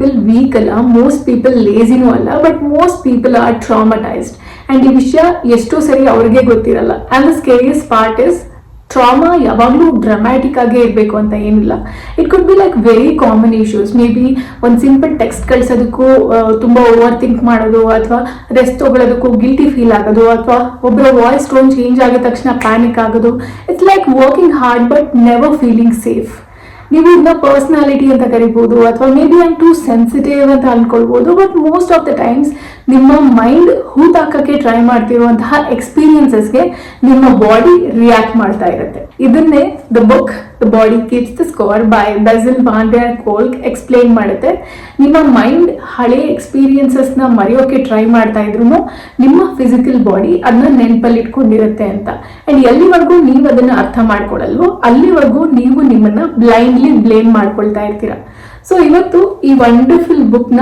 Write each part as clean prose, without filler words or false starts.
People weak ಅಲ್ಲ, most people ಲೇಸಿನೂ ಅಲ್ಲ, but most people are traumatized. And ಈ ವಿಷಯ ಎಷ್ಟೋ ಸರಿ ಅವ್ರಿಗೆ ಗೊತ್ತಿರಲ್ಲ. And the scariest part is trauma ಯಾವಾಗಲೂ ಡ್ರಾಮ್ಯಾಟಿಕ್ ಆಗೇ ಇರಬೇಕು ಅಂತ ಏನಿಲ್ಲ. It could be like very common issues. May be ಒಂದು ಸಿಂಪಲ್ ಟೆಕ್ಸ್ಟ್ ಕಳ್ಸೋದಕ್ಕೂ ತುಂಬ ಓವರ್ ಥಿಂಕ್ ಮಾಡೋದು, ಅಥವಾ ರೆಸ್ಟ್ ತೊಗೊಳೋದಕ್ಕೂ ಗಿಲ್ಟಿ ಫೀಲ್ ಆಗೋದು, ಅಥವಾ ಒಬ್ಬರ ವಾಯ್ಸ್ ಟೋನ್ ಚೇಂಜ್ ಆಗಿದ ತಕ್ಷಣ ಪ್ಯಾನಿಕ್ ಆಗೋದು. It's like working hard but never feeling safe. ನೀವು ಇದನ್ನ ಪರ್ಸನಾಲಿಟಿ ಅಂತ ಕರಿಬೋದು, ಅಥವಾ may be I'm too sensitive ಅಂತ ಅನ್ಕೊಳ್ಬೋದು. But most of the times ನಿಮ್ಮ ಮೈಂಡ್ ಹೂತಾಕಕ್ಕೆ ಟ್ರೈ ಮಾಡ್ತಿರುವಂತಹ ಎಕ್ಸ್ಪೀರಿಯನ್ಸಸ್ಗೆ ನಿಮ್ಮ ಬಾಡಿ ರಿಯಾಕ್ಟ್ ಮಾಡ್ತಾ ಇರುತ್ತೆ. ಇದನ್ನೇ the book the body keeps the score by Bessel van der Kolk explain ಮಾಡುತ್ತೆ. ನಿಮ್ಮ ಮೈಂಡ್ ಹಳೆ ಎಕ್ಸ್ಪೀರಿಯನ್ಸಸ್ನ ಮರೆಯೋಕೆ ಟ್ರೈ ಮಾಡ್ತಾ ಇದ್ರು ನಿಮ್ಮ ಫಿಸಿಕಲ್ ಬಾಡಿ ಅದನ್ನ ನೆನಪಲ್ಲಿ ಇಟ್ಕೊಂಡಿರುತ್ತೆ ಅಂತ. ಅಂಡ್ ಎಲ್ಲಿವರೆಗೂ ನೀವು ಅದನ್ನ ಅರ್ಥ ಮಾಡ್ಕೊಳ್ಳಲ್ವೋ ಅಲ್ಲಿವರೆಗೂ ನೀವು ನಿಮ್ಮನ್ನ ಬ್ಲೈಂಡ್ಲಿ ಬ್ಲೇಮ್ ಮಾಡ್ಕೊಳ್ತಾ ಇರ್ತೀರಾ. ಸೊ ಇವತ್ತು ಈ ವಂಡರ್ಫುಲ್ ಬುಕ್ನ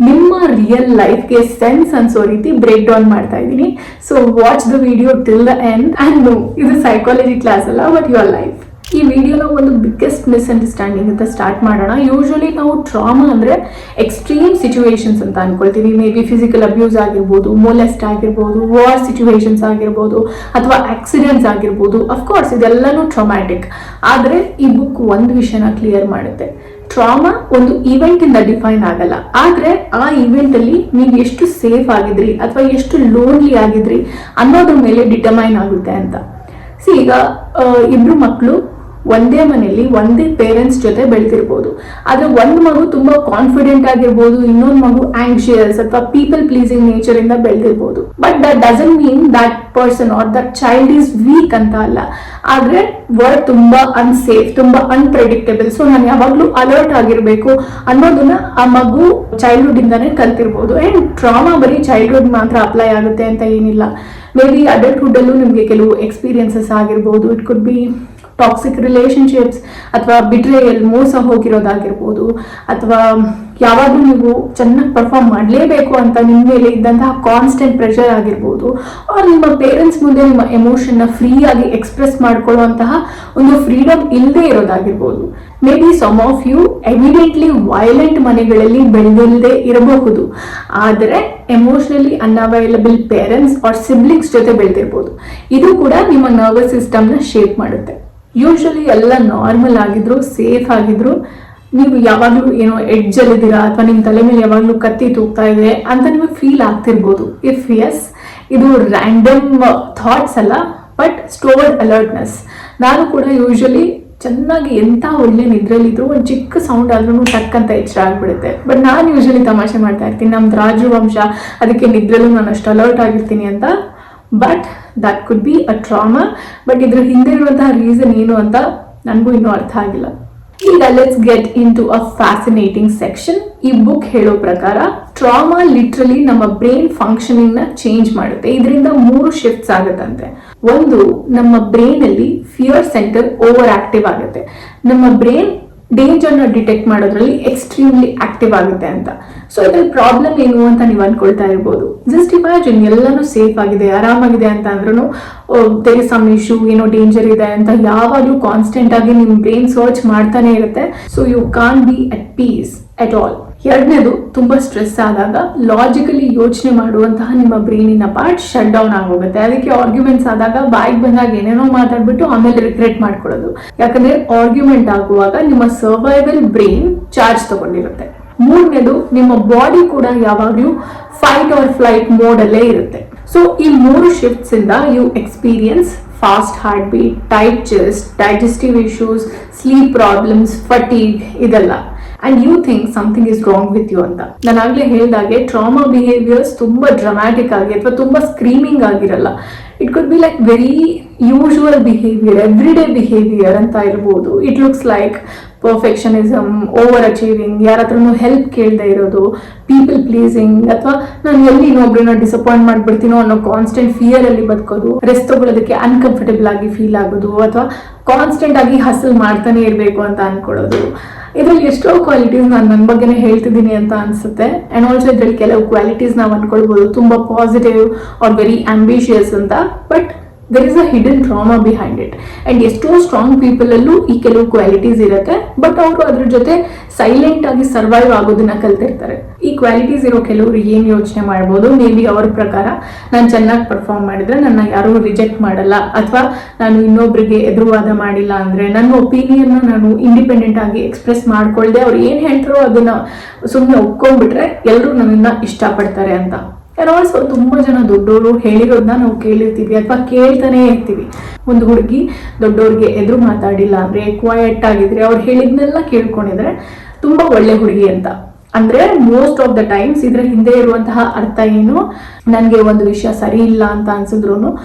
ನಿಮ್ಮ ರಿಯಲ್ ಲೈಫ್ಗೆ ಸೆನ್ಸ್ ಅನ್ಸೋ ರೀತಿ ಬ್ರೇಕ್ ಡೌನ್ ಮಾಡ್ತಾ ಇದ್ದೀನಿ. So watch the video till the end. And no, ಇದು ಸೈಕಾಲಜಿ ಕ್ಲಾಸ್ ಅಲ್ಲ, ಬಟ್ ಯುವರ್ ಲೈಫ್. ಈ ವಿಡಿಯೋನ ಒಂದು ಬಿಗ್ಗೆಸ್ಟ್ ಮಿಸ್ಅಂಡರ್ಸ್ಟ್ಯಾಂಡಿಂಗ್ ಅಂತ ಸ್ಟಾರ್ಟ್ ಮಾಡೋಣ. ಯೂಶಲಿ ನಾವು ಟ್ರಾಮಾ ಅಂದರೆ ಎಕ್ಸ್ಟ್ರೀಮ್ ಸಿಚುವೇಶನ್ಸ್ ಅಂತ ಅನ್ಕೊಳ್ತೀವಿ. ಮೇ ಬಿ ಫಿಸಿಕಲ್ ಅಬ್ಯೂಸ್ ಆಗಿರ್ಬೋದು, ಮೊಲೆಸ್ಟ್ ಆಗಿರ್ಬೋದು, ವಾರ್ ಸಿಚುವೇಶನ್ಸ್ ಆಗಿರ್ಬೋದು, ಅಥವಾ ಆಕ್ಸಿಡೆಂಟ್ಸ್ ಆಗಿರ್ಬೋದು. ಅಫ್ಕೋರ್ಸ್ ಇದೆಲ್ಲನೂ ಟ್ರಾಮ್ಯಾಟಿಕ್. ಆದರೆ ಈ ಬುಕ್ ಒಂದು ವಿಷಯನ ಕ್ಲಿಯರ್ ಮಾಡುತ್ತೆ. ಟ್ರಾಮಾ ಒಂದು ಈವೆಂಟ್ ಇಂದ ಡಿಫೈನ್ ಆಗಲ್ಲ, ಆದ್ರೆ ಆ ಈವೆಂಟ್ ಅಲ್ಲಿ ನೀವು ಎಷ್ಟು ಸೇಫ್ ಆಗಿದ್ರಿ ಅಥವಾ ಎಷ್ಟು ಲೋನ್ಲಿ ಆಗಿದ್ರಿ ಅನ್ನೋದ್ರ ಮೇಲೆ ಡಿಟರ್ಮೈನ್ ಆಗುತ್ತೆ ಅಂತ. ಈಗ ಇಬ್ರು ಮಕ್ಕಳು ಒಂದೇ ಮನೆಯಲ್ಲಿ ಒಂದೇ ಪೇರೆಂಟ್ಸ್ ಜೊತೆ ಬೆಳೆದಿರ್ಬೋದು. ಆದ್ರೆ ಒಂದು ಮಗು ತುಂಬಾ ಕಾನ್ಫಿಡೆಂಟ್ ಆಗಿರ್ಬೋದು, ಇನ್ನೊಂದು ಮಗು ಆಂಕ್ಷಿಯಸ್ ಅಥವಾ ಪೀಪಲ್ ಪ್ಲೀಸಿಂಗ್ ನೇಚರ್ ಇಂದ ಬೆಳೆದಿರ್ಬೋದು. But that doesn't mean that person or that child is weak ಅಂತ ಅಲ್ಲ. ಆದ್ರೆ ವರ್ಡ್ ತುಂಬಾ ಅನ್ಸೇಫ್, ತುಂಬಾ ಅನ್ಪ್ರೆಡಿಕ್ಟೇಬಲ್. ಸೊ ನಾನು ಯಾವಾಗ್ಲೂ ಅಲರ್ಟ್ ಆಗಿರ್ಬೇಕು ಅನ್ನೋದನ್ನ ಆ ಮಗು ಚೈಲ್ಡ್ಹುಡ್ ಇಂದಾನೆ ಕಲ್ತಿರ್ಬೋದು. ಅಂಡ್ ಟ್ರಾಮಾ ಬರೀ ಚೈಲ್ಡ್ಹುಡ್ ಮಾತ್ರ ಅಪ್ಲೈ ಆಗುತ್ತೆ ಅಂತ ಏನಿಲ್ಲ. ಮೇ ಬಿ ಅಡಲ್ಟ್ಹುಡ್ ಅಲ್ಲೂ ನಿಮ್ಗೆ ಕೆಲವು ಎಕ್ಸ್ಪೀರಿಯನ್ಸಸ್ ಆಗಿರ್ಬೋದು. It could B toxic relationships, ಅಥವಾ ಬಿಟ್ರೇಯಲ್, ಮೋಸ ಹೋಗಿರೋದಾಗಿರ್ಬೋದು, ಅಥವಾ ಯಾವಾಗಲೂ ನೀವು ಚೆನ್ನಾಗಿ ಪರ್ಫಾರ್ಮ್ ಮಾಡಲೇಬೇಕು ಅಂತ ನಿಮ್ಮ ಮೇಲೆ ಇದ್ದಂತಹ ಕಾನ್ಸ್ಟೆಂಟ್ ಪ್ರೆಷರ್ ಆಗಿರ್ಬೋದು, ಆರ್ ನಿಮ್ಮ ಪೇರೆಂಟ್ಸ್ ಮುಂದೆ ನಿಮ್ಮ ಎಮೋಷನ್ನ ಫ್ರೀ ಆಗಿ ಎಕ್ಸ್ಪ್ರೆಸ್ ಮಾಡ್ಕೊಳ್ಳುವಂತಹ ಒಂದು ಫ್ರೀಡಮ್ ಇಲ್ಲದೆ ಇರೋದಾಗಿರ್ಬೋದು. May be some of you evidently violent ಮನೆಗಳಲ್ಲಿ ಬೆಳೆದಿಲ್ಲದೆ ಇರಬಹುದು, ಆದರೆ emotionally unavailable parents or siblings ಜೊತೆ ಬೆಳೆದಿರ್ಬೋದು. ಇದು ಕೂಡ ನಿಮ್ಮ ನರ್ವಸ್ ಸಿಸ್ಟಮ್ನ ಶೇಪ್ ಮಾಡುತ್ತೆ. ಯೂಶಲಿ ಎಲ್ಲ ನಾರ್ಮಲ್ ಆಗಿದ್ರು, ಸೇಫ್ ಆಗಿದ್ರು, ನೀವು ಯಾವಾಗಲೂ ಏನೋ ಎಡ್ಜಲ್ಲಿದ್ದೀರಾ ಅಥವಾ ನಿಮ್ಮ ತಲೆ ಮೇಲೆ ಯಾವಾಗಲೂ ಕತ್ತಿ ತೂಗ್ತಾ ಇದೆ ಅಂತ ನಿಮಗೆ ಫೀಲ್ ಆಗ್ತಿರ್ಬೋದು. ಇಫ್ ಎಸ್, ಇದು ರ್ಯಾಂಡಮ್ ಥಾಟ್ಸ್ ಅಲ್ಲ, ಬಟ್ ಸ್ಟೋರ್ಡ್ ಅಲರ್ಟ್ನೆಸ್. ನಾನು ಕೂಡ ಯೂಶಲಿ ಚೆನ್ನಾಗಿ ಎಂಥ ಒಳ್ಳೆ ನಿದ್ರೆಲಿದ್ರು ಒಂದು ಚಿಕ್ಕ ಸೌಂಡ್ ಆದ್ರೂ ಟಕ್ ಅಂತ ಎಚ್ಚರ ಆಗ್ಬಿಡುತ್ತೆ. ಬಟ್ ನಾನು ಯೂಶಲಿ ತಮಾಷೆ ಮಾಡ್ತಾ ಇರ್ತೀನಿ, ನಮ್ದು ರಾಜವಂಶ, ಅದಕ್ಕೆ ನಿದ್ರೆಲ್ಲೂ ನಾನು ಅಷ್ಟು ಅಲರ್ಟ್ ಆಗಿರ್ತೀನಿ ಅಂತ. But that could be a trauma. But ಇದ್ರ ಹಿಂದೆ ಇರುವಂತಹ ರೀಸನ್ ಏನು ಅಂತ ನನಗೂ ಇನ್ನೂ ಅರ್ಥ ಆಗಿಲ್ಲ. ಈಗ let's get into a fascinating section. ಈ ಬುಕ್ ಹೇಳೋ ಪ್ರಕಾರ ಟ್ರಾಮಾ ಲಿಟ್ರಲಿ ನಮ್ಮ ಬ್ರೈನ್ ಫಂಕ್ಷನಿಂಗ್ ನ ಚೇಂಜ್ ಮಾಡುತ್ತೆ. ಇದರಿಂದ 3 ಶಿಫ್ಟ್ಸ್ ಆಗುತ್ತಂತೆ. ಒಂದು, ನಮ್ಮ ಬ್ರೈನ್ ಅಲ್ಲಿ ಫಿಯರ್ ಸೆಂಟರ್ ಓವರ್ ಆಕ್ಟಿವ್ ಆಗುತ್ತೆ. ನಮ್ಮ ಬ್ರೈನ್ ಡೇಂಜರ್ನ ಡಿಟೆಕ್ಟ್ ಮಾಡೋದ್ರಲ್ಲಿ ಎಕ್ಸ್ಟ್ರೀಮ್ಲಿ ಆಕ್ಟಿವ್ ಆಗುತ್ತೆ ಅಂತ. ಸೊ ಇದ್ರಲ್ಲಿ ಪ್ರಾಬ್ಲಮ್ ಏನು ಅಂತ ನೀವು ಅನ್ಕೊಳ್ತಾ ಇರ್ಬೋದು. ಜಸ್ಟ್ ಇಮ್ಯಾಜಿನ್, ಎಲ್ಲಾನು ಸೇಫ್ ಆಗಿದೆ, ಆರಾಮಾಗಿದೆ ಅಂತ ಅಂದ್ರೂ ದೇರ್ ಇಸ್ ಸಮ್ ಇಶ್ಯೂ, ಏನೋ ಡೇಂಜರ್ ಇದೆ ಅಂತ ಯಾವಾಗಲೂ ಕಾನ್ಸ್ಟೆಂಟ್ ಆಗಿ ನಿಮ್ಮ ಬ್ರೈನ್ ಸರ್ಚ್ ಮಾಡ್ತಾನೆ ಇರುತ್ತೆ. So you can be at peace at all. ಎರಡನೇದು, ತುಂಬಾ ಸ್ಟ್ರೆಸ್ ಆದಾಗ ಲಾಜಿಕಲಿ ಯೋಚನೆ ಮಾಡುವಂತಹ ನಿಮ್ಮ ಬ್ರೈನಿನ ಪಾರ್ಟ್ ಶಟ್ ಡೌನ್ ಆಗೋಗುತ್ತೆ. ಅದಕ್ಕೆ ಆರ್ಗ್ಯುಮೆಂಟ್ಸ್ ಆದಾಗ ಬಾಯಿಗೆ ಬಂದಾಗ ಏನೇನೋ ಮಾತಾಡ್ಬಿಟ್ಟು ಆಮೇಲೆ ರಿಗ್ರೆಟ್ ಮಾಡ್ಕೊಳ್ಳೋದು. ಯಾಕಂದ್ರೆ ಆರ್ಗ್ಯುಮೆಂಟ್ ಆಗುವಾಗ ನಿಮ್ಮ ಸರ್ವೈವಲ್ ಬ್ರೈನ್ ಚಾರ್ಜ್ ತಗೊಂಡಿರುತ್ತೆ. ಮೂರನೇದು, ನಿಮ್ಮ ಬಾಡಿ ಕೂಡ ಯಾವಾಗಲೂ ಫೈಟ್ ಆರ್ ಫ್ಲೈಟ್ ಮೋಡ್ ಅಲ್ಲೇ ಇರುತ್ತೆ. ಸೊ ಈ 3 ಶಿಫ್ಟ್ಸ್ ಇಂದ you experience fast heart beat, tight chest, digestive issues, sleep problems, fatigue, ಇದೆಲ್ಲ. And you think something is wrong with you ಅಂತ. ನಾನು ಆಗ್ಲೇ ಹೇಳಿದಾಗೆ ಟ್ರಾಮಾ ಬಿಹೇವಿಯರ್ಸ್ ತುಂಬಾ ಡ್ರಾಮ್ಯಾಟಿಕ್ ಆಗಿ ಅಥವಾ ತುಂಬಾ ಸ್ಕ್ರೀಮಿಂಗ್ ಆಗಿರಲ್ಲ. It could be like very usual behaviour, every day behaviour ಅಂತ ಇರ್ಬೋದು. It looks like perfectionism, over achieving, ಯಾರ ಹತ್ರನೂ ಹೆಲ್ಪ್ ಕೇಳದೆ ಇರೋದು, ಪೀಪಲ್ ಪ್ಲೀಸಿಂಗ್, ಅಥವಾ ನಾನು ಎಲ್ಲಿ ಇನ್ನೊಬ್ರನ್ನ ಡಿಸಪಾಯಿಂಟ್ ಮಾಡ್ಬಿಡ್ತೀನೋ ಅನ್ನೋ ಕಾನ್ಸ್ಟೆಂಟ್ ಫಿಯರ್ ಅಲ್ಲಿ ಬದುಕೋದು, ರೆಸ್ಟ್ ತಗೊಳ್ಳೋದಕ್ಕೆ ಅನ್ಕಂಫರ್ಟೇಬಲ್ ಆಗಿ ಫೀಲ್ ಆಗೋದು, ಅಥವಾ ಕಾನ್ಸ್ಟೆಂಟ್ ಆಗಿ ಹಸಲ್ ಮಾಡ್ತಾನೆ ಇರಬೇಕು ಅಂತ ಅನ್ಕೊಳ್ಳೋದು. ಇದರಲ್ಲಿ ಎಷ್ಟೋ ಕ್ವಾಲಿಟೀಸ್ ನಾನು ನನ್ನ ಬಗ್ಗೆನೇ ಹೇಳ್ತಿದ್ದೀನಿ ಅಂತ ಅನ್ಸುತ್ತೆ. ಅಂಡ್ ಆಲ್ಸೋ ಇದರಲ್ಲಿ ಕೆಲವು ಕ್ವಾಲಿಟೀಸ್ ನಾವು ಅನ್ಕೊಳ್ಬೋದು ತುಂಬಾ ಪಾಸಿಟಿವ್ ಆರ್ ವೆರಿ ಆಂಬಿಷಿಯಸ್ ಅಂತ. But there is a hidden trauma behind it. And ಎಷ್ಟೋ ಸ್ಟ್ರಾಂಗ್ ಪೀಪಲ್ ಅಲ್ಲೂ ಈ ಕೆಲವು ಕ್ವಾಲಿಟೀಸ್ ಇರುತ್ತೆ, ಬಟ್ ಅವರು ಅದ್ರ ಜೊತೆ ಸೈಲೆಂಟ್ ಆಗಿ ಸರ್ವೈವ್ ಆಗೋದನ್ನ ಕಲ್ತಿರ್ತಾರೆ. ಈ ಕ್ವಾಲಿಟೀಸ್ ಇರೋ ಕೆಲವರು ಏನ್ ಯೋಚನೆ ಮಾಡ್ಬೋದು, ಮೇ ಬಿ ಅವ್ರ ಪ್ರಕಾರ ನಾನು ಚೆನ್ನಾಗಿ ಪರ್ಫಾರ್ಮ್ ಮಾಡಿದ್ರೆ ನನ್ನ ಯಾರು ರಿಜೆಕ್ಟ್ ಮಾಡಲ್ಲ, ಅಥವಾ ನಾನು ಇನ್ನೊಬ್ರಿಗೆ ಎದುರುವಾದ ಮಾಡಿಲ್ಲ ಅಂದ್ರೆ, ನನ್ನ ಒಪಿನಿಯನ್ ನಾನು ಇಂಡಿಪೆಂಡೆಂಟ್ ಆಗಿ ಎಕ್ಸ್ಪ್ರೆಸ್ ಮಾಡ್ಕೊಳ್ದೆ ಅವ್ರು ಏನ್ ಹೇಳ್ತಾರೋ ಅದನ್ನ ಸುಮ್ಮನೆ ಒಪ್ಕೊಂಡ್ಬಿಟ್ರೆ ಎಲ್ಲರೂ ನನ್ನನ್ನ ಇಷ್ಟಪಡ್ತಾರೆ ಅಂತ. ಆಲ್ಸೋ ತುಂಬಾ ಜನ ದೊಡ್ಡವರು ಹೇಳಿರೋದನ್ನ ನಾವು ಕೇಳಿರ್ತೀವಿ ಅಥವಾ ಕೇಳ್ತಾನೆ ಇರ್ತೀವಿ. ಒಂದು ಹುಡುಗಿ ದೊಡ್ಡವ್ರಿಗೆ ಎದುರು ಮಾತಾಡಿಲ್ಲ ಅಂದ್ರೆ, ಕ್ವಯಟ್ ಆಗಿದ್ರೆ, ಅವ್ರು ಹೇಳಿದ್ನೆಲ್ಲ ಕೇಳ್ಕೊಂಡಿದ್ರೆ ತುಂಬಾ ಒಳ್ಳೆ ಹುಡುಗಿ ಅಂತ. ಅಂದ್ರೆ ಮೋಸ್ಟ್ ಆಫ್ ದ ಟೈಮ್ಸ್ ಇದ್ರ ಹಿಂದೆ ಇರುವಂತಹ ಅರ್ಥ ಏನು, ನನ್ಗೆ ಒಂದು ವಿಷಯ ಸರಿ ಇಲ್ಲ ಅಂತ ಅನ್ಸಿದ್ರು,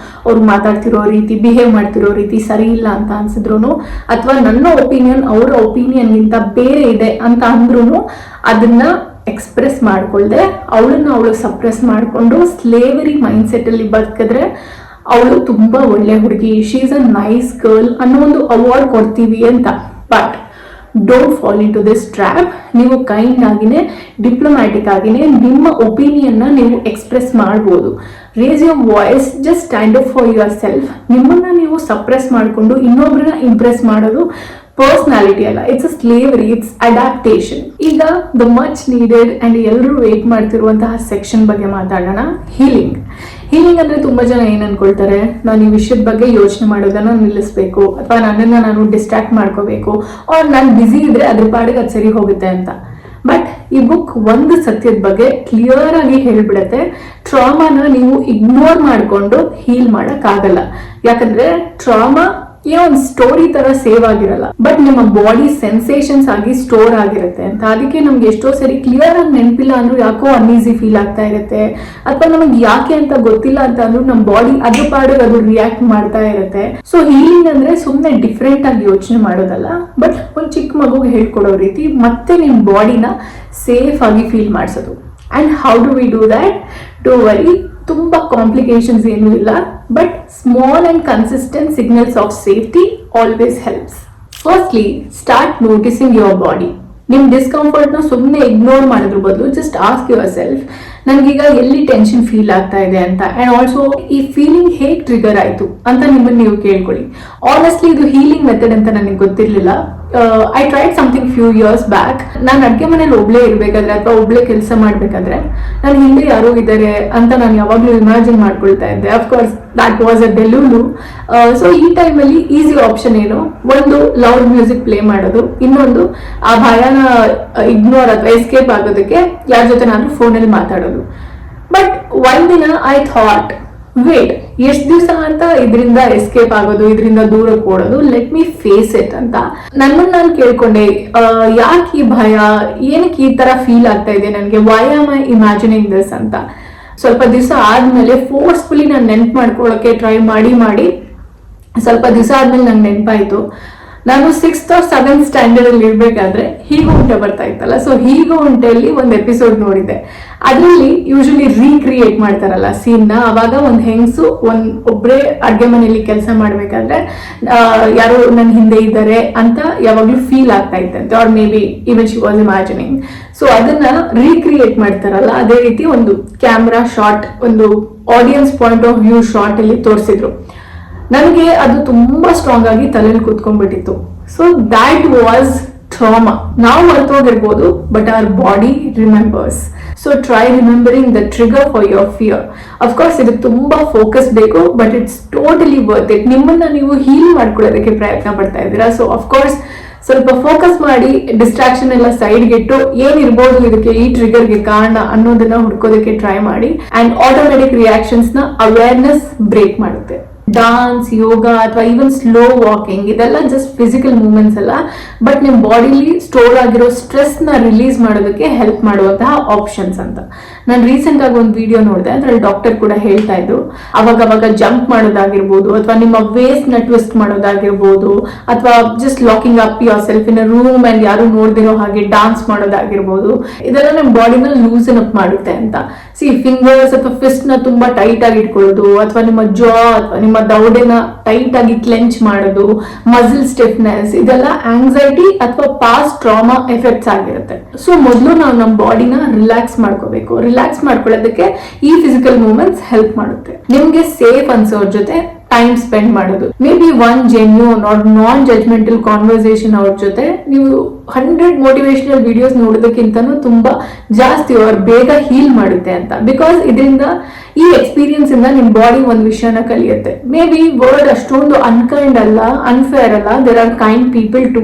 ಅವ್ರು ಮಾತಾಡ್ತಿರೋ ರೀತಿ, ಬಿಹೇವ್ ಮಾಡ್ತಿರೋ ರೀತಿ ಸರಿ ಇಲ್ಲ ಅಂತ ಅನ್ಸಿದ್ರು, ಅಥವಾ ನನ್ನ ಒಪಿನಿಯನ್ ಅವರ ಒಪಿನಿಯನ್ ಗಿಂತ ಬೇರೆ ಇದೆ ಅಂತ ಅಂದ್ರೂ ಅದನ್ನ ಎಕ್ಸ್ಪ್ರೆಸ್ ಮಾಡ್ಕೊಳ್ದೆ ಅವಳು ಸಪ್ರೆಸ್ ಮಾಡ್ಕೊಂಡು ಸ್ಲೇವರಿ ಮೈಂಡ್ ಸೆಟ್ ಅಲ್ಲಿ ಬದುಕಿದ್ರೆ ಅವಳು ತುಂಬಾ ಒಳ್ಳೆ ಹುಡುಗಿ, she is a nice girl ಅನ್ನೋ ಒಂದು ಅವಾರ್ಡ್ ಕೊಡ್ತೀವಿ ಅಂತ. But don't fall into this trap. ನೀವು ಕೈಂಡ್ ಆಗಿನೇ, ಡಿಪ್ಲೊಮ್ಯಾಟಿಕ್ ಆಗಿನೇ ನಿಮ್ಮ ಒಪಿನಿಯನ್ ನೀವು ಎಕ್ಸ್ಪ್ರೆಸ್ ಮಾಡ್ಬೋದು. Raise your voice, just stand up for yourself. ನಿಮ್ಮನ್ನ ನೀವು ಸಪ್ರೆಸ್ ಮಾಡ್ಕೊಂಡು ಇನ್ನೊಬ್ರನ್ನ ಇಂಪ್ರೆಸ್ ಮಾಡೋದು ಪರ್ಸನಾಲಿಟಿ ಅಲ್ಲ, it's a slavery, it's adaptation. ಈಗ ದ ಮಚ್ ನೀಡೆಡ್ ಅಂಡ್ ಎಲ್ಲರೂ ವೇಟ್ ಮಾಡ್ತಿರುವಂತಹ ಸೆಕ್ಷನ್ ಬಗ್ಗೆ ಮಾತಾಡೋಣ, ಹೀಲಿಂಗ್. ಹೀಲಿಂಗ್ ಅಂದ್ರೆ ತುಂಬಾ ಜನ ಏನ್ ಅನ್ಕೊಳ್ತಾರೆ, ನಾನು ಈ ವಿಷಯದ ಬಗ್ಗೆ ಯೋಚನೆ ಮಾಡೋದನ್ನ ನಿಲ್ಲಿಸ್ಬೇಕು, ಅಥವಾ ನನ್ನನ್ನ ನಾನು ಡಿಸ್ಟ್ರಾಕ್ಟ್ ಮಾಡ್ಕೋಬೇಕು, ಆರ್ ನಾನು ಬ್ಯುಸಿ ಇದ್ರೆ ಅದ್ರ ಪಾಡಿಗೆ ಅದು ಸರಿ ಹೋಗುತ್ತೆ ಅಂತ. ಬಟ್ ಈ ಬುಕ್ ಒಂದು ಸತ್ಯದ ಬಗ್ಗೆ ಕ್ಲಿಯರ್ ಆಗಿ ಹೇಳ್ಬಿಡತ್ತೆ, ಟ್ರಾಮಾನ ನೀವು ಇಗ್ನೋರ್ ಮಾಡ್ಕೊಂಡು ಹೀಲ್ ಮಾಡಕ್ ಆಗಲ್ಲ. ಯಾಕಂದ್ರೆ ಟ್ರಾಮಾ ಏನೋ ಒಂದು ಸ್ಟೋರಿ ತರ ಸೇವ್ ಆಗಿರಲ್ಲ, ಬಟ್ ನಿಮ್ಮ ಬಾಡಿ ಸೆನ್ಸೇಷನ್ಸ್ ಆಗಿ ಸ್ಟೋರ್ ಆಗಿರುತ್ತೆ ಅಂತ. ಅದಕ್ಕೆ ನಮ್ಗೆ ಎಷ್ಟೋ ಸರಿ ಕ್ಲಿಯರ್ ಆಗಿ ನೆನಪಿಲ್ಲ ಅಂದ್ರೂ ಯಾಕೋ ಅನ್ಈಸಿ ಫೀಲ್ ಆಗ್ತಾ ಇರುತ್ತೆ, ಅಥವಾ ನಮಗೆ ಯಾಕೆ ಅಂತ ಗೊತ್ತಿಲ್ಲ ಅಂತ ಅಂದ್ರೂ ನಮ್ಮ ಬಾಡಿ ಅದ್ರ ಪಾಡಿಗೆ ಅದು ರಿಯಾಕ್ಟ್ ಮಾಡ್ತಾ ಇರುತ್ತೆ. ಸೊ ಹೀಲಿಂಗ್ ಅಂದ್ರೆ ಸುಮ್ಮನೆ ಡಿಫ್ರೆಂಟ್ ಆಗಿ ಯೋಚನೆ ಮಾಡೋದಲ್ಲ, ಬಟ್ ಒಂದು ಚಿಕ್ಕ ಮಗುಗೆ ಹೇಳ್ಕೊಡೋ ರೀತಿ ಮತ್ತೆ ನಿಮ್ಮ ಬಾಡಿನ ಸೇಫ್ ಆಗಿ ಫೀಲ್ ಮಾಡಿಸೋದು. And how do we do that? Don't worry, ತುಂಬಾ ಕಾಂಪ್ಲಿಕೇಶನ್ಸ್ ಏನೂ ಇಲ್ಲ, but small and consistent signals of safety always helps. Firstly start noticing your body. ನಿಮ್ ಡಿಸ್ಕಂಫರ್ಟ್ ನ ಸುಮ್ಮನೆ ಇಗ್ನೋರ್ ಮಾಡೋದ್ರ ಬದಲು ಜಸ್ಟ್ ಆಸ್ಕ್ ಯುವರ್ ಸೆಲ್ಫ್, ನನ್ಗೀಗ ಎಲ್ಲಿ ಟೆನ್ಷನ್ ಫೀಲ್ ಆಗ್ತಾ ಇದೆ ಅಂತ. ಅಂಡ್ ಆಲ್ಸೋ ಈ ಫೀಲಿಂಗ್ ಹೇಗ್ ಟ್ರಿಗರ್ ಆಯ್ತು ಅಂತ ನಿಮ್ಮನ್ನ ನೀವು ಕೇಳ್ಕೊಳ್ಳಿ. ಆನೆಸ್ಟ್ಲಿ ಇದು ಹೀಲಿಂಗ್ ಮೆಥಡ್ ಅಂತ ನನಗೆ ಗೊತ್ತಿರ್ಲಿಲ್ಲ. I tried something few years back. ನಾನು ಅಡ್ಗೆ ಮನೇಲಿ ಒಬ್ಳೆ ಇರ್ಬೇಕಾದ್ರೆ ಅಥವಾ ಒಬ್ಳೆ ಕೆಲಸ ಮಾಡ್ಬೇಕಾದ್ರೆ ನನ್ನ ಹಿಂದೆ ಯಾರೋ ಇದ್ದಾರೆ ಅಂತ ನಾನು ಯಾವಾಗ್ಲೂ ಇಮ್ಯಾಜಿನ್ ಮಾಡ್ಕೊಳ್ತಾ ಇದ್ದೆ. Of course that was a delulu. So ಈ ಟೈಮಲ್ಲಿ ಈಸಿ ಆಪ್ಷನ್ ಏನು, ಒಂದು ಲೌಡ್ ಮ್ಯೂಸಿಕ್ ಪ್ಲೇ ಮಾಡೋದು, ಇನ್ನೊಂದು ಆ ಭಯನ ಇಗ್ನೋರ್ ಅಥವಾ ಎಸ್ಕೇಪ್ ಆಗೋದಕ್ಕೆ ಯಾರ ಜೊತೆ ನಾನು ಫೋನಲ್ಲಿ ಮಾತಾಡೋದು. ಬಟ್ ಒಂದಿನ ಐ ಥಾಟ್, ವೇಟ್, ಎಷ್ಟು ದಿವಸ ಅಂತ ಇದರಿಂದ ಎಸ್ಕೇಪ್ ಆಗೋದು, ಇದರಿಂದ ದೂರಕ್ಕೆ ಓಡೋದು, ಲೆಟ್ ಮೀ ಫೇಸ್ ಇಟ್ ಅಂತ ನನ್ನನ್ನು ನಾನು ಕೇಳ್ಕೊಂಡೆ. ಯಾಕೆ ಈ ಭಯ, ಏನಕ್ಕೆ ಈ ತರ ಫೀಲ್ ಆಗ್ತಾ ಇದೆ ನನಗೆ, why am I imagining this ಅಂತ. ಸ್ವಲ್ಪ ದಿವಸ ಆದ್ಮೇಲೆ ಫೋರ್ಸ್ಫುಲಿ ನಾನು ನೆನ್ಪು ಮಾಡ್ಕೊಳ್ಳೋಕೆ ಟ್ರೈ ಮಾಡಿ ಸ್ವಲ್ಪ ದಿವಸ ಆದ್ಮೇಲೆ ನಂಗೆ ನೆನಪಾಯ್ತು, ನಾನು 6th or 7th ಸ್ಟ್ಯಾಂಡರ್ಡ್ ಅಲ್ಲಿ ಇರ್ಬೇಕಾದ್ರೆ ಹೀಗೋ ಉಂಟೆ ಬರ್ತಾ ಇತ್ತಲ್ಲ. ಸೊ ಹೀಗೋ ಉಂಟೆಯಲ್ಲಿ ಒಂದು ಎಪಿಸೋಡ್ ನೋಡಿದೆ. ಅದರಲ್ಲಿ ಯೂಶಲಿ ರೀಕ್ರಿಯೇಟ್ ಮಾಡ್ತಾರಲ್ಲ ಸೀನ್ ನ. ಅವಾಗ ಒಂದು ಹೆಂಗಸು ಒಬ್ಬರೇ ಅಡ್ಗೆ ಮನೆಯಲ್ಲಿ ಕೆಲಸ ಮಾಡ್ಬೇಕಾದ್ರೆ ಯಾರೋ ನನ್ನ ಹಿಂದೆ ಇದ್ದಾರೆ ಅಂತ ಯಾವಾಗ್ಲೂ ಫೀಲ್ ಆಗ್ತಾ ಇತ್ತಂತೆ, or may be even she was imagining. So ಅದನ್ನ ರೀಕ್ರಿಯೇಟ್ ಮಾಡ್ತಾರಲ್ಲ, ಅದೇ ರೀತಿ ಒಂದು ಕ್ಯಾಮ್ರಾ ಶಾಟ್, ಒಂದು audience point of view shot ಅಲ್ಲಿ ತೋರಿಸಿದ್ರು. ನನಗೆ ಅದು ತುಂಬಾ ಸ್ಟ್ರಾಂಗ್ ಆಗಿ ತಲೆಯಲ್ಲಿ ಕೂತ್ಕೊಂಡ್ಬಿಟ್ಟಿತ್ತು. So that was trauma. ನಾವು ಮರ್ತೋಗಿರ್ಬೋದು, but our body remembers. So try remembering the trigger for your fear. Of course ಇದಕ್ಕೆ ತುಂಬಾ ಫೋಕಸ್ ಬೇಕು, but it's totally worth it. ನಿಮ್ಮನ್ನ ನೀವು ಹೀಲ್ ಮಾಡ್ಕೊಳ್ಳೋದಕ್ಕೆ ಪ್ರಯತ್ನ ಪಡ್ತಾ ಇದ್ದೀರಾ. ಸೊ ಅಫ್ಕೋರ್ಸ್ ಸ್ವಲ್ಪ ಫೋಕಸ್ ಮಾಡಿ, ಡಿಸ್ಟ್ರಾಕ್ಷನ್ ಎಲ್ಲ ಸೈಡ್ಗೆ ಇಟ್ಟು ಏನಿರ್ಬೋದು ಇದಕ್ಕೆ, ಈ ಟ್ರಿಗರ್ಗೆ ಕಾರಣ ಅನ್ನೋದನ್ನ ಹುಡ್ಕೋದಕ್ಕೆ ಟ್ರೈ ಮಾಡಿ. ಅಂಡ್ ಆಟೋಮೆಟಿಕ್ ರಿಯಾಕ್ಷನ್ಸ್ ನ ಅವೇರ್ನೆಸ್ ಬ್ರೇಕ್ ಮಾಡುತ್ತೆ. ಡಾನ್ಸ್, ಯೋಗ ಅಥವಾ ಈವನ್ ಸ್ಲೋ ವಾಕಿಂಗ್ ಇದೆಲ್ಲ ಜಸ್ಟ್ ಫಿಸಿಕಲ್ ಮೂವ್ಮೆಂಟ್ಸ್ ಅಲ್ಲ, ಬಟ್ ನಿಮ್ ಬಾಡಿಲಿ ಸ್ಟೋರ್ ಆಗಿರೋ ಸ್ಟ್ರೆಸ್ ನ ರಿಲೀಸ್ ಮಾಡೋದಕ್ಕೆ ಹೆಲ್ಪ್ ಮಾಡುವಂತಹ ಆಪ್ಷನ್ಸ್ ಅಂತ. ನಾನು ರೀಸೆಂಟ್ ಆಗಿ ಒಂದು ವಿಡಿಯೋ ನೋಡಿದೆ, ಅದ್ರಲ್ಲಿ ಡಾಕ್ಟರ್ ಕೂಡ ಹೇಳ್ತಾ ಇದ್ರು, ಅವಾಗ ಜಂಪ್ ಮಾಡೋದಾಗಿರ್ಬೋದು, ಅಥವಾ ನಿಮ್ಮ ವೇಸ್ಟ್ ನ ಟ್ವಿಸ್ಟ್ ಮಾಡೋದಾಗಿರ್ಬೋದು, ಅಥವಾ just locking up your self in a room and ಯಾರು ನೋಡ್ದಿರೋ ಹಾಗೆ ಡಾನ್ಸ್ ಮಾಡೋದಾಗಿರ್ಬೋದು, ಇದೆಲ್ಲ ನಿಮ್ಮ ಬಾಡಿನ ಲೂಸನ್ ಅಪ್ ಮಾಡುತ್ತೆ ಅಂತ. ಫಿಂಗರ್ಸ್ ಅಥವಾ ಫಿಸ್ಟ್ ನ ತುಂಬಾ ಟೈಟ್ ಆಗಿ ಇಟ್ಕೊಳ್ಳೋದು, ಅಥವಾ ನಿಮ್ಮ ಜಾ ಅಥವಾ ನಿಮ್ಮ ದೌಡೆನ ಟೈಟ್ ಆಗಿ ಕ್ಲೆಂಚ್ ಮಾಡೋದು, ಮಸಲ್ ಸ್ಟಿಫ್ನೆಸ್, ಇದೆಲ್ಲ ಆಂಗ್ಸೈಟಿ ಅಥವಾ ಪಾಸ್ಟ್ ಟ್ರಾಮಾ ಎಫೆಕ್ಟ್ಸ್ ಆಗಿರುತ್ತೆ. ಸೊ ಮೊದಲು ನಾವು ನಮ್ಮ ಬಾಡಿನ ರಿಲ್ಯಾಕ್ಸ್ ಮಾಡ್ಕೋಬೇಕು. ರಿಲ್ಯಾಕ್ಸ್ ಮಾಡ್ಕೊಳ್ಳೋದಕ್ಕೆ ಈ ಫಿಸಿಕಲ್ ಮೂವ್ಮೆಂಟ್ಸ್ ಹೆಲ್ಪ್ ಮಾಡುತ್ತೆ. ನಿಮ್ಗೆ ಸೇಫ್ ಅನ್ಸೋರ್ ಜೊತೆ ಟೈಮ್ ಟೈಮ್ ಸ್ಪೆಂಡ್ ಮಾಡೋದು. Maybe one genuine or non judgemental conversation ಅವ್ರ ಜೊತೆ ನೀವು 100 ಮೋಟಿವೇಶನಲ್ ವಿಡಿಯೋಸ್ ನೋಡೋದಕ್ಕಿಂತನೂ ತುಂಬಾ ಜಾಸ್ತಿ ಅವ್ರು ಬೇಗ ಹೀಲ್ ಮಾಡುತ್ತೆ ಅಂತ. ಬಿಕಾಸ್ ಇದರಿಂದ ಈ ಎಕ್ಸ್ಪೀರಿಯನ್ಸ್ ಇಂದ ನಿಮ್ ಬಾಡಿ ಒಂದು ವಿಷಯನ ಕಲಿಯುತ್ತೆ. ಮೇ ಬಿ ವರ್ಡ್ ಅಷ್ಟೊಂದು ಅನ್ಕೈಂಡ್ ಅಲ್ಲ, ಅನ್ಫೇರ್ ಅಲ್ಲ, there are kind people too,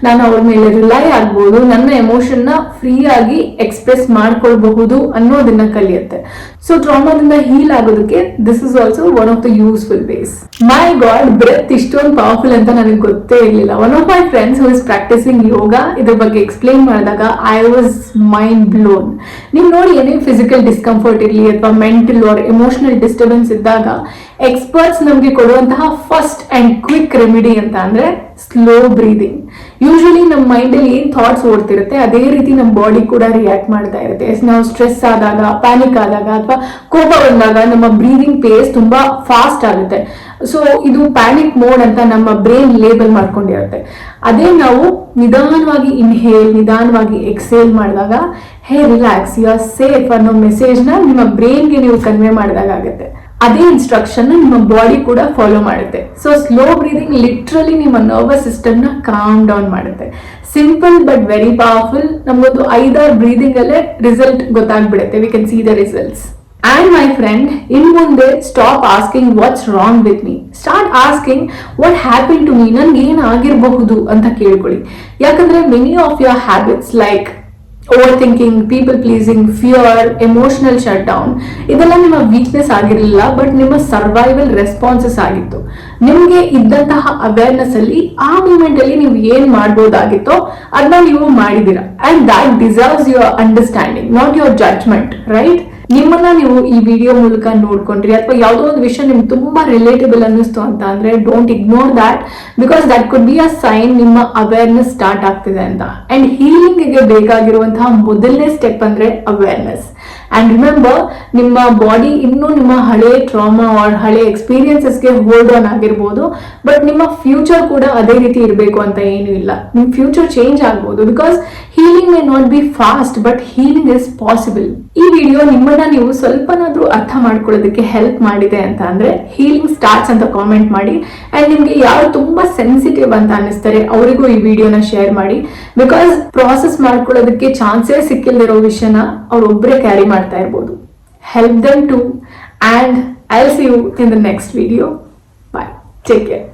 ನಾನು ಅವ್ರ ಮೇಲೆ ರಿಲೈ ಆಗ್ಬೋದು, ನನ್ನ ಎಮೋಷನ್ ನ ಫ್ರೀ ಆಗಿ ಎಕ್ಸ್ಪ್ರೆಸ್ ಮಾಡ್ಕೊಳ್ಬಹುದು ಅನ್ನೋದನ್ನ ಕಲಿಯುತ್ತೆ. ಸೊ ಟ್ರಾಮಾದಿಂದ ಹೀಲ್ ಆಗೋದಕ್ಕೆ this is also one of the useful ways. My god, breath ಇಷ್ಟೊಂದು ಪವರ್ಫುಲ್ ಅಂತ ನನಗೆ ಗೊತ್ತೇ ಇರಲಿಲ್ಲ. One of my friends who is practising yoga ಇದ್ರ ಬಗ್ಗೆ ಎಕ್ಸ್ಪ್ಲೇನ್ ಮಾಡಿದಾಗ ಐ ವಾಸ್ ಮೈಂಡ್ ಬ್ಲೋನ್. ನೀವು ನೋಡಿ, ಏನೇ ಫಿಸಿಕಲ್ ಡಿಸ್ಕಂಫರ್ಟ್ ಇರಲಿ ಅಥವಾ ಮೆಂಟಲ್ ಆರ್ ಎಮೋಷನಲ್ ಡಿಸ್ಟರ್ಬೆನ್ಸ್ ಇದ್ದಾಗ ಎಕ್ಸ್ಪರ್ಟ್ಸ್ ನಮಗೆ ಕೊಡುವಂತಹ ಫಸ್ಟ್ ಅಂಡ್ ಕ್ವಿಕ್ ರೆಮಿಡಿ ಅಂತ ಅಂದ್ರೆ ಸ್ಲೋ ಬ್ರೀದಿಂಗ್. ಯೂಶಲಿ ನಮ್ಮ ಮೈಂಡ್ ಅಲ್ಲಿ ಏನ್ ಥಾಟ್ಸ್ ಓಡ್ತಿರುತ್ತೆ ಅದೇ ರೀತಿ ನಮ್ಮ ಬಾಡಿ ಕೂಡ ರಿಯಾಕ್ಟ್ ಮಾಡ್ತಾ ಇರುತ್ತೆ. ನಾವು ಸ್ಟ್ರೆಸ್ ಆದಾಗ, ಪ್ಯಾನಿಕ್ ಆದಾಗ ಅಥವಾ ಕೋಪ ಬಂದಾಗ ನಮ್ಮ ಬ್ರೀದಿಂಗ್ ಪೇಸ್ ತುಂಬಾ ಫಾಸ್ಟ್ ಆಗುತ್ತೆ. ಸೊ ಇದು ಪ್ಯಾನಿಕ್ ಮೋಡ್ ಅಂತ ನಮ್ಮ ಬ್ರೈನ್ ಲೇಬಲ್ ಮಾಡ್ಕೊಂಡಿರುತ್ತೆ. ಅದೇ ನಾವು ನಿಧಾನವಾಗಿ ಇನ್ಹೇಲ್, ನಿಧಾನವಾಗಿ ಎಕ್ಸೇಲ್ ಮಾಡಿದಾಗ ಹೇ ರಿಲ್ಯಾಕ್ಸ್, ಯು ಆರ್ ಸೇಫ್ ಅನ್ನೋ ಮೆಸೇಜ್ ನ ನಿಮ್ಮ ಬ್ರೈನ್ಗೆ ನೀವು ಕನ್ವೆ ಮಾಡಿದಾಗ ಆಗುತ್ತೆ. ಅದೇ ಇನ್ಸ್ಟ್ರಕ್ಷನ್ ನಿಮ್ಮ ಬಾಡಿ ಕೂಡ ಫಾಲೋ ಮಾಡುತ್ತೆ. ಸೊ ಸ್ಲೋ ಬ್ರೀದಿಂಗ್ ಲಿಟ್ರಲಿ ನಿಮ್ಮ ನರ್ವಸ್ ಸಿಸ್ಟಮ್ ನ ಕಾಮ್ ಡೌನ್ ಮಾಡುತ್ತೆ. Simple but very powerful. ನಮಗೊಂದು 5-6 ಬ್ರೀದಿಂಗ್ ಅಲ್ಲೇ ರಿಸಲ್ಟ್ ಗೊತ್ತಾಗ್ಬಿಡುತ್ತೆ. We can see the results. And my friend, in ಮುಂದೆ stop asking what's wrong with me. Start asking what happened to me. ನನ್ಗೆ ಏನಾಗಿರಬಹುದು ಅಂತ ಕೇಳ್ಕೊಳ್ಳಿ. ಯಾಕಂದ್ರೆ many of your habits like overthinking, people pleasing, fear, emotional shutdown ಇದೆಲ್ಲ ನಿಮ್ಮ weakness ಆಗಿರಲಿಲ್ಲ, but ನಿಮ್ಮ survival responses ಆಗಿತ್ತು. ನಿಮ್ಗೆ ಇದ್ದಂತಹ ಅವೇರ್ನೆಸ್ ಅಲ್ಲಿ ಆ ಮೂಮೆಂಟ್ ಅಲ್ಲಿ ನೀವು ಏನ್ ಮಾಡ್ಬೋದಾಗಿತ್ತೋ ಅದನ್ನ ನೀವು ಮಾಡಿದೀರಾ. And that deserves your understanding, not your judgement, right? ನಿಮ್ಮನ್ನ ನೀವು ಈ ವಿಡಿಯೋ ಮೂಲಕ ನೋಡ್ಕೊಂಡ್ರಿ ಅಥವಾ ಯಾವುದೋ ಒಂದು ವಿಷಯ ನಿಮ್ಗೆ ತುಂಬಾ ರಿಲೇಟಬಲ್ ಅನ್ನಿಸ್ತು ಅಂತ ಅಂದ್ರೆ don't ignore that, because that could be a sign ನಿಮ್ಮ ಅವೇರ್ನೆಸ್ ಸ್ಟಾರ್ಟ್ ಆಗ್ತಿದೆ ಅಂತ. ಅಂಡ್ ಹೀಲಿಂಗ್ ಗೆ ಬೇಕಾಗಿರುವಂತಹ ಮೊದಲನೇ ಸ್ಟೆಪ್ ಅಂದ್ರೆ ಅವೇರ್ನೆಸ್. ಅಂಡ್ ರಿಮೆಂಬರ್, ನಿಮ್ಮ ಬಾಡಿ ಇನ್ನೂ ನಿಮ್ಮ ಹಳೆ ಟ್ರಾಮಾ ಆರ್ ಹಳೆ ಎಕ್ಸ್ಪೀರಿಯನ್ಸಸ್ಗೆ ಹೋಲ್ಡ್ ಆನ್ ಆಗಿರ್ಬೋದು, ಬಟ್ ನಿಮ್ಮ ಫ್ಯೂಚರ್ ಕೂಡ ಅದೇ ರೀತಿ ಇರಬೇಕು ಅಂತ ಏನೂ ಇಲ್ಲ. ನಿಮ್ ಫ್ಯೂಚರ್ ಚೇಂಜ್ ಆಗ್ಬೋದು. Because healing may not be fast, but healing is possible. ಈ ವಿಡಿಯೋ ನಿಮ್ಮನ್ನ ನೀವು ಸ್ವಲ್ಪನಾದ್ರೂ ಅರ್ಥ ಮಾಡ್ಕೊಳ್ಳೋದಕ್ಕೆ ಹೆಲ್ಪ್ ಮಾಡಿದೆ ಅಂತ ಅಂದ್ರೆ ಹೀಲಿಂಗ್ ಸ್ಟಾರ್ಟ್ಸ್ ಅಂತ ಕಾಮೆಂಟ್ ಮಾಡಿ. ಅಂಡ್ ನಿಮ್ಗೆ ಯಾರು ತುಂಬಾ ಸೆನ್ಸಿಟಿವ್ ಅಂತ ಅನ್ನಿಸ್ತಾರೆ ಅವರಿಗೂ ಈ ವಿಡಿಯೋನ ಶೇರ್ ಮಾಡಿ. ಬಿಕಾಸ್ ಪ್ರಾಸೆಸ್ ಮಾಡ್ಕೊಳ್ಳೋದಕ್ಕೆ ಚಾನ್ಸೇ ಸಿಕ್ಕಿಲ್ದಿರೋ ವಿಷಯನ ಅವ್ರೊಬ್ಬರೇ ಕ್ಯಾರಿ ಮಾಡ್ತಾ ಇರ್ಬೋದು. Help them too. And I will see you in the next video. Bye, take care.